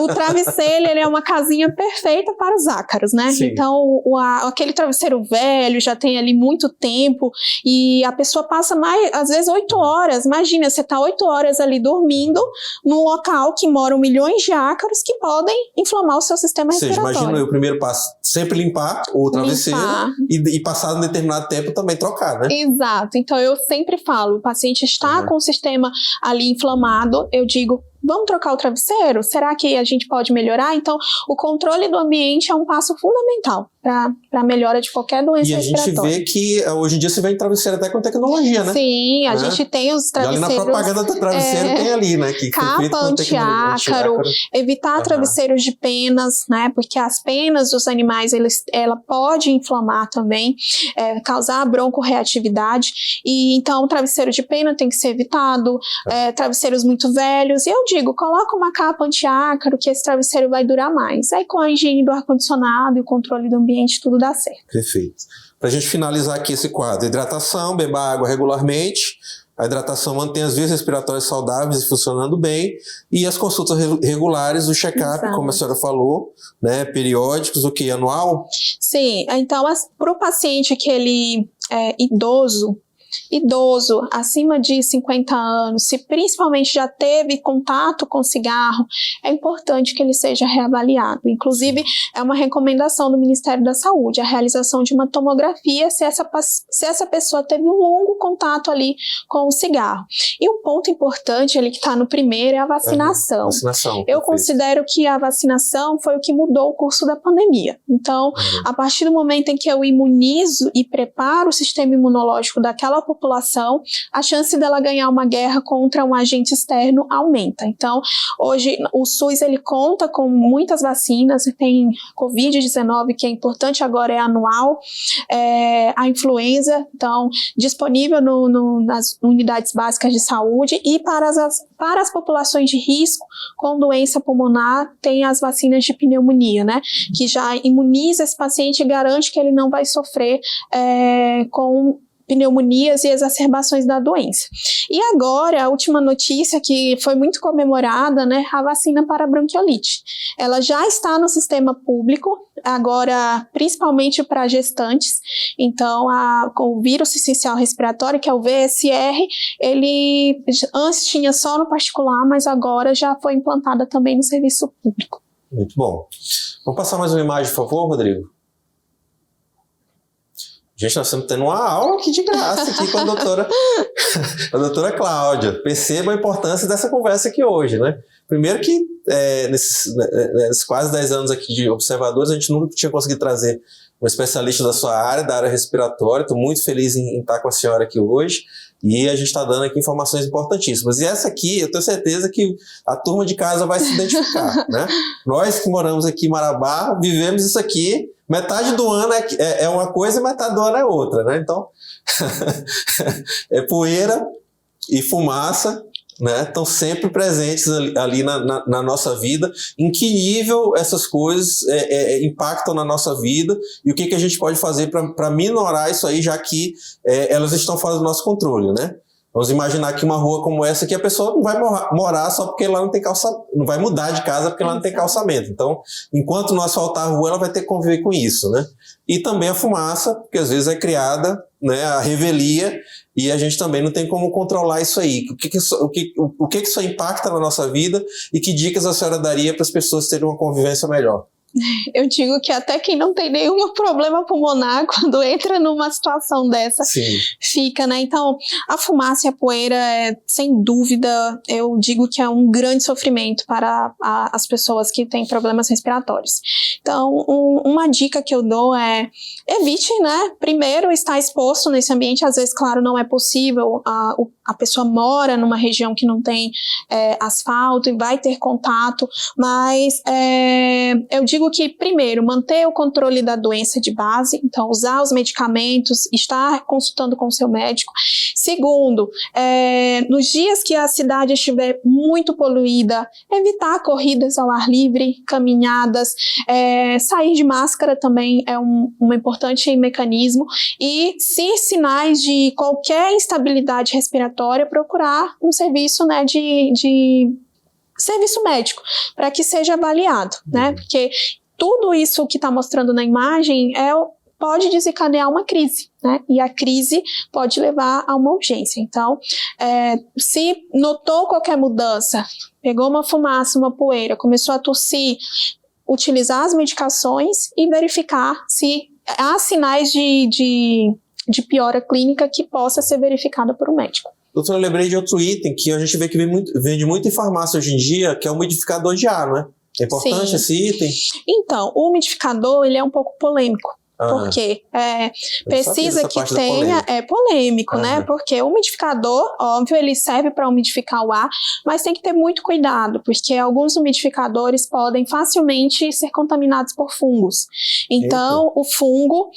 o travesseiro, ele é uma casinha perfeita para os ácaros, né? Sim. Então, aquele travesseiro velho, já tem ali muito tempo, e a pessoa passa às vezes 8 horas. Imagina, você está 8 horas ali dormindo num local que moram milhões de ácaros que podem inflamar o seu sistema respiratório. Ou seja, imagina o primeiro passo, sempre limpar o travesseiro e passado um determinado tempo também trocar, né? Exato. Então eu sempre falo, o paciente está com o sistema ali inflamado, eu digo, vamos trocar o travesseiro? Será que a gente pode melhorar? Então, o controle do ambiente é um passo fundamental para a melhora de qualquer doença respiratória. E a gente vê que hoje em dia se vem travesseiro até com tecnologia, né? Sim, a gente tem os travesseiros... Já ali na propaganda do travesseiro tem ali, né? Que capa antiácaro, evitar travesseiros de penas, né? Porque as penas dos animais, ela pode inflamar também, causar broncorreatividade. E então, o travesseiro de pena tem que ser evitado, travesseiros muito velhos. E eu digo, coloca uma capa antiácaro que esse travesseiro vai durar mais. Aí com a higiene do ar-condicionado e o controle do ambiente, tudo dá certo. Perfeito. Para a gente finalizar aqui esse quadro, hidratação, beba água regularmente, a hidratação mantém as vias respiratórias saudáveis e funcionando bem, e as consultas regulares, o check-up, como a senhora falou, né, periódicos, o que, anual? Sim, então para o paciente que ele é idoso, acima de 50 anos, se principalmente já teve contato com cigarro, é importante que ele seja reavaliado. Inclusive, é uma recomendação do Ministério da Saúde, a realização de uma tomografia se essa pessoa teve um longo contato ali com o cigarro. E um ponto importante, ele que está no primeiro, é a vacinação. Eu considero que a vacinação foi o que mudou o curso da pandemia. Então, a partir do momento em que eu imunizo e preparo o sistema imunológico daquela população, a chance dela ganhar uma guerra contra um agente externo aumenta. Então, hoje o SUS ele conta com muitas vacinas, tem Covid-19, que é importante agora, é anual, a influenza, então, disponível nas unidades básicas de saúde, e para as populações de risco com doença pulmonar, tem as vacinas de pneumonia, né, que já imuniza esse paciente e garante que ele não vai sofrer com pneumonias e exacerbações da doença. E agora, a última notícia que foi muito comemorada, né, a vacina para a bronquiolite. Ela já está no sistema público, agora principalmente para gestantes. Então, com o vírus essencial respiratório, que é o VSR, ele antes tinha só no particular, mas agora já foi implantada também no serviço público. Muito bom. Vamos passar mais uma imagem, por favor, Rodrigo? Gente, nós estamos tendo uma aula aqui de graça aqui com a doutora Cláudia. Perceba a importância dessa conversa aqui hoje, né? Primeiro que nesses quase 10 anos aqui de observadores, a gente nunca tinha conseguido trazer um especialista da sua área, da área respiratória. Estou muito feliz em estar com a senhora aqui hoje. E a gente está dando aqui informações importantíssimas. E essa aqui, eu tenho certeza que a turma de casa vai se identificar, né? Nós que moramos aqui em Marabá, vivemos isso aqui. Metade do ano é uma coisa e metade do ano é outra, né? Então, poeira e fumaça, né? Estão sempre presentes ali na nossa vida. Em que nível essas coisas impactam na nossa vida e o que a gente pode fazer para minorar isso aí, já que elas estão fora do nosso controle, né? Vamos imaginar que uma rua como essa aqui, a pessoa não vai morar só porque lá não tem calçamento, não vai mudar de casa porque lá não tem calçamento. Então, enquanto não asfaltar a rua, ela vai ter que conviver com isso, né? E também a fumaça, porque às vezes é criada, né, a revelia, e a gente também não tem como controlar isso aí. O que isso impacta na nossa vida e que dicas a senhora daria para as pessoas terem uma convivência melhor? Eu digo que até quem não tem nenhum problema pulmonar, quando entra numa situação dessa, fica, né? Então, a fumaça e a poeira, sem dúvida, eu digo que é um grande sofrimento para as pessoas que têm problemas respiratórios. Então, uma dica que eu dou é evite, né? Primeiro, estar exposto nesse ambiente. Às vezes, claro, não é possível. A pessoa mora numa região que não tem asfalto e vai ter contato, mas eu digo que, primeiro, manter o controle da doença de base, então usar os medicamentos, estar consultando com o seu médico. Segundo, nos dias que a cidade estiver muito poluída, evitar corridas ao ar livre, caminhadas, sair de máscara também é um importante mecanismo, e se sinais de qualquer instabilidade respiratória, procurar um serviço, né, de serviço médico, para que seja avaliado, né, porque tudo isso que está mostrando na imagem pode desencadear uma crise, né? E a crise pode levar a uma urgência. Então, se notou qualquer mudança, pegou uma fumaça, uma poeira, começou a tossir, utilizar as medicações e verificar se há sinais de piora clínica que possa ser verificada por um médico. Doutor, eu lembrei de outro item que a gente vê que vende muito em farmácia hoje em dia, que é o umidificador de ar, não é? É importante Sim. esse item? Então, o umidificador, ele é um pouco polêmico. Porque precisa que tenha... É polêmico, né? Porque o umidificador, óbvio, ele serve para umidificar o ar, mas tem que ter muito cuidado, porque alguns umidificadores podem facilmente ser contaminados por fungos. Então, o fungo,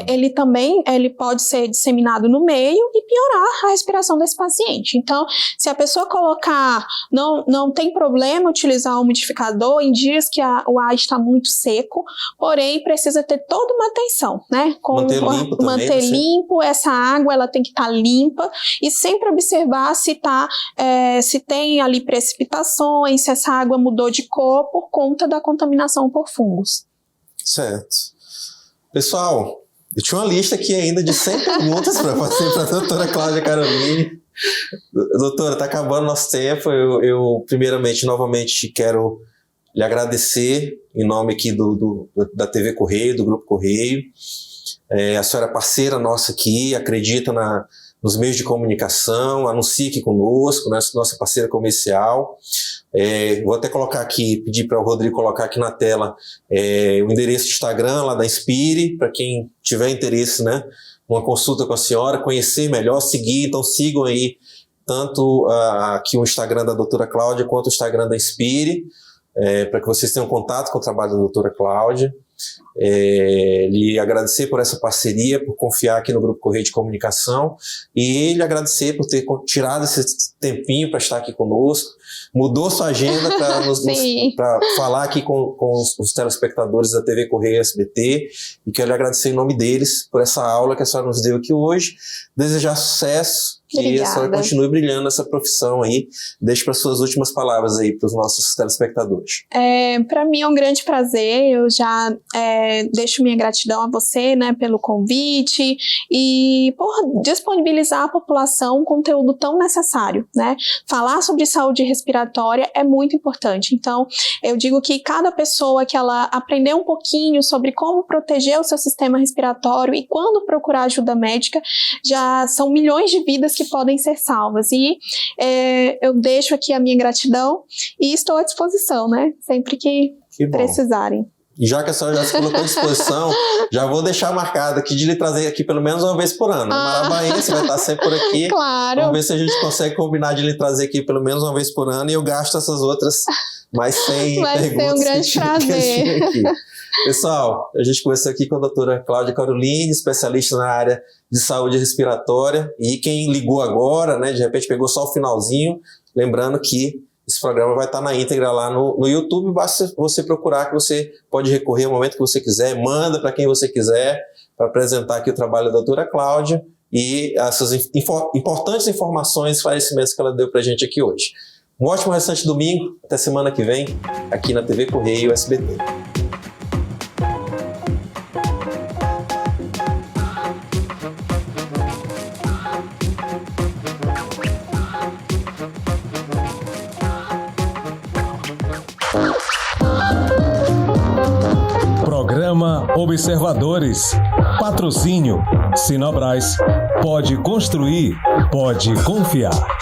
ele pode ser disseminado no meio e piorar a respiração desse paciente. Então, se a pessoa colocar... Não tem problema utilizar o umidificador em dias que o ar está muito seco, porém, precisa ter todo uma atenção, né? Manter limpo, essa água ela tem que estar limpa e sempre observar se tem ali precipitações, se essa água mudou de cor por conta da contaminação por fungos. Certo. Pessoal, eu tinha uma lista aqui ainda de 100 perguntas para fazer para a doutora Cláudia Caroline. Doutora, está acabando nosso tempo. Eu primeiramente, novamente, quero lhe agradecer em nome aqui da TV Correio, do Grupo Correio. A senhora é parceira nossa aqui, acredita nos meios de comunicação, anuncia aqui conosco, né, nossa parceira comercial. Vou até colocar aqui, pedir para o Rodrigo colocar aqui na tela o endereço de Instagram lá da Inspire, para quem tiver interesse, né, uma consulta com a senhora, conhecer melhor, seguir. Então sigam aí tanto aqui o Instagram da doutora Cláudia quanto o Instagram da Inspire, para que vocês tenham contato com o trabalho da doutora Cláudia. Lhe agradecer por essa parceria, por confiar aqui no Grupo Correio de Comunicação, e lhe agradecer por ter tirado esse tempinho para estar aqui conosco, mudou sua agenda para falar aqui com os telespectadores da TV Correio SBT, e quero lhe agradecer em nome deles por essa aula que a senhora nos deu aqui hoje, desejar sucesso. Obrigada. Que a senhora continue brilhando nessa profissão aí. Deixe para suas últimas palavras aí para os nossos telespectadores. Para mim é um grande prazer. Eu já deixo minha gratidão a você, né, pelo convite e por disponibilizar à população um conteúdo tão necessário, né? Falar sobre saúde respiratória é muito importante. Então, eu digo que cada pessoa que ela aprender um pouquinho sobre como proteger o seu sistema respiratório e quando procurar ajuda médica, já são milhões de vidas que podem ser salvas. E eu deixo aqui a minha gratidão e estou à disposição, né? Sempre que precisarem. E já que a senhora já se colocou à disposição, já vou deixar marcado aqui de lhe trazer aqui pelo menos uma vez por ano. Marabaense vai estar sempre por aqui. Claro. Vamos ver se a gente consegue combinar de lhe trazer aqui pelo menos uma vez por ano, e eu gasto essas outras mais 100 vai perguntas. Vai ser um grande prazer. Aqui. Pessoal, a gente conversou aqui com a doutora Cláudia Caroline, especialista na área de saúde respiratória, e quem ligou agora, né, de repente pegou só o finalzinho, lembrando que esse programa vai estar na íntegra lá no YouTube, basta você procurar, que você pode recorrer ao momento que você quiser, manda para quem você quiser, para apresentar aqui o trabalho da doutora Cláudia e essas importantes informações e esclarecimentos que ela deu para a gente aqui hoje. Um ótimo restante domingo, até semana que vem, aqui na TV Correio SBT. Programa Observadores. Patrocínio Sinobras. Pode construir, pode confiar.